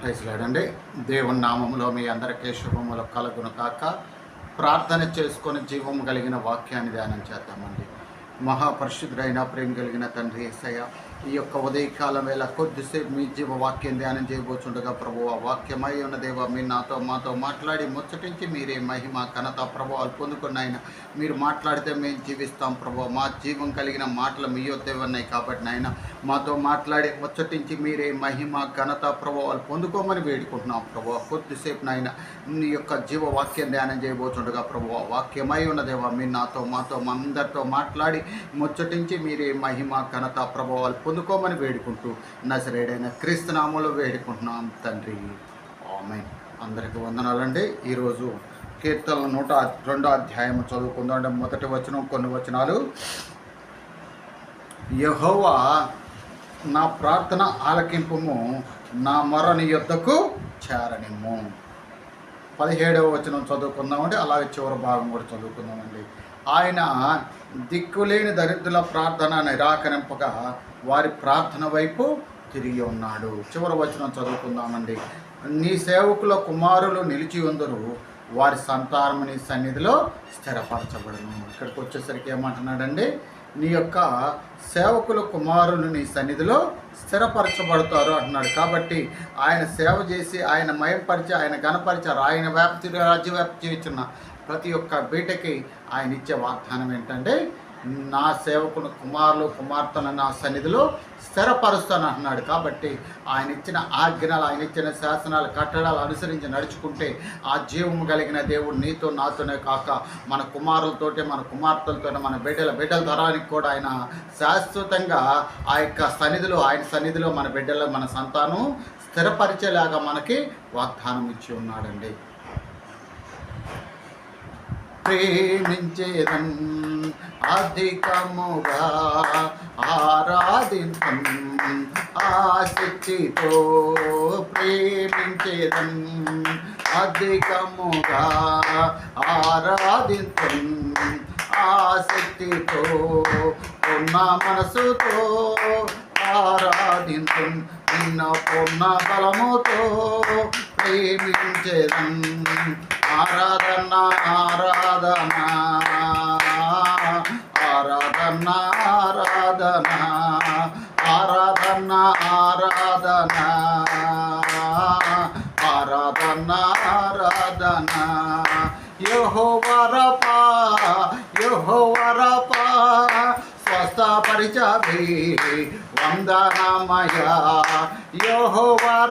Praise lord. దేవుని నామములో మీ అందరికీ శుభములు కలుగును కాక. ప్రార్థన చేసుకొని జీవము కలిగిన వాక్యాన్ని ధ్యానం చేద్దామండి. మహాపరిశుద్ధుడైన ప్రేమ కలిగిన తండ్రి యేసయ్య, ఈ యొక్క ఉదయకాలం వేళ కొద్దిసేపు మీ జీవ వాక్యం ధ్యానం చేయబోతుండగా ప్రభువ, వాక్యమై ఉన్న దేవ మీరు మాతో మాట్లాడి ముచ్చటించి మీరే మహిమ ఘనత ప్రభావాలు పొందుకున్న ఆయన మీరు మాట్లాడితే మేము జీవిస్తాం ప్రభువ. మా జీవం కలిగిన మాటలు మీ యొద్దే ఉన్నాయి కాబట్టి నాయన మాతో మాట్లాడి ముచ్చటించి మీరే మహిమ ఘనత ప్రభావాలు పొందుకోమని వేడుకుంటున్నాం ప్రభువ. కొద్దిసేపు నాయన నీ యొక్క జీవ వాక్యం ధ్యానం చేయబోతుండగా ప్రభువ, వాక్యమై ఉన్న దేవ మీరు మాతో అందరితో మాట్లాడి ముచ్చటించి మీరే మహిమ ఘనత ప్రభావాలు పొందుకోమని వేడుకుంటూ నజరేయుడైన క్రీస్తు నామములో వేడుకుంటున్నాం తండ్రి, ఆమేన్. అందరికీ వందనాలండి. ఈరోజు కీర్తనల 102వ అధ్యాయం చదువుకుందాం. మొదటి వచనం, కొన్ని వచనాలు. యెహోవా నా ప్రార్థన ఆలకింపుము, నా మొర నీ యొద్దకు చేరనిమ్ము. 17వ వచనం చదువుకుందామండి. అలాగే చివరి భాగం కూడా చదువుకుందామండి. ఆయన దిక్కులేని దరిద్రుల ప్రార్థన నిరాకరింపగా వారి ప్రార్థన వైపు తిరిగి ఉన్నాడు. చివరి వచనం చదువుకుందామండి. నీ సేవకుల కుమారులు నిలిచి ఉందరు, వారి సంతానము నీ సన్నిధిలో స్థిరపరచబడును. ఇక్కడికి వచ్చేసరికి ఏమంటున్నాడండి? నీ యొక్క సేవకుల కుమారులు నీ సన్నిధిలో స్థిరపరచబడతారు అంటున్నాడు. కాబట్టి ఆయన సేవ చేసి, ఆయన మయంపరిచి, ఆయన గణపరిచారు, ఆయన రాజ్యవ్యాప్తి చేస్తున్న ప్రతి ఒక్క బిడ్డకి ఆయన ఇచ్చే వాగ్దానం ఏంటంటే, నా సేవకుని కుమారులు కుమార్తెను నా సన్నిధిలో స్థిరపరుస్తాను అంటున్నాడు. కాబట్టి ఆయన ఇచ్చిన ఆజ్ఞలు, ఆయన ఇచ్చిన శాసనాలు, కట్టడాలు అనుసరించి నడుచుకుంటే ఆ జీవము కలిగిన దేవుడు నీతో నాతోనే కాక మన కుమారులతోటి, మన కుమార్తెలతో, మన బిడ్డల తరానికి కూడా ఆయన శాశ్వతంగా ఆ యొక్క సన్నిధిలో, ఆయన సన్నిధిలో మన బిడ్డల, మన సంతానం స్థిరపరిచేలాగా మనకి వాగ్దానం ఇచ్చి ఉన్నాడండి. ప్రేమించేదం అధికముగా ఆరాధించం, ఆసక్తితో ప్రేమించేదం అధికముగా ఆరాధించం, ఆసక్తితో ఉన్న మనసుతో ఆరాధించం, నిన్న పూర్ణ బలముతో ప్రేమించేదం. ఆరాధన ఆరాధన ఆరాధన ఆరాధన ఆరాధన ఆరాధన ఆరాధన ఆరాధన. యెహోవా రఫా, యెహోవా రఫా, స్వస్థపరిచావే వందనమయ. యెహోవా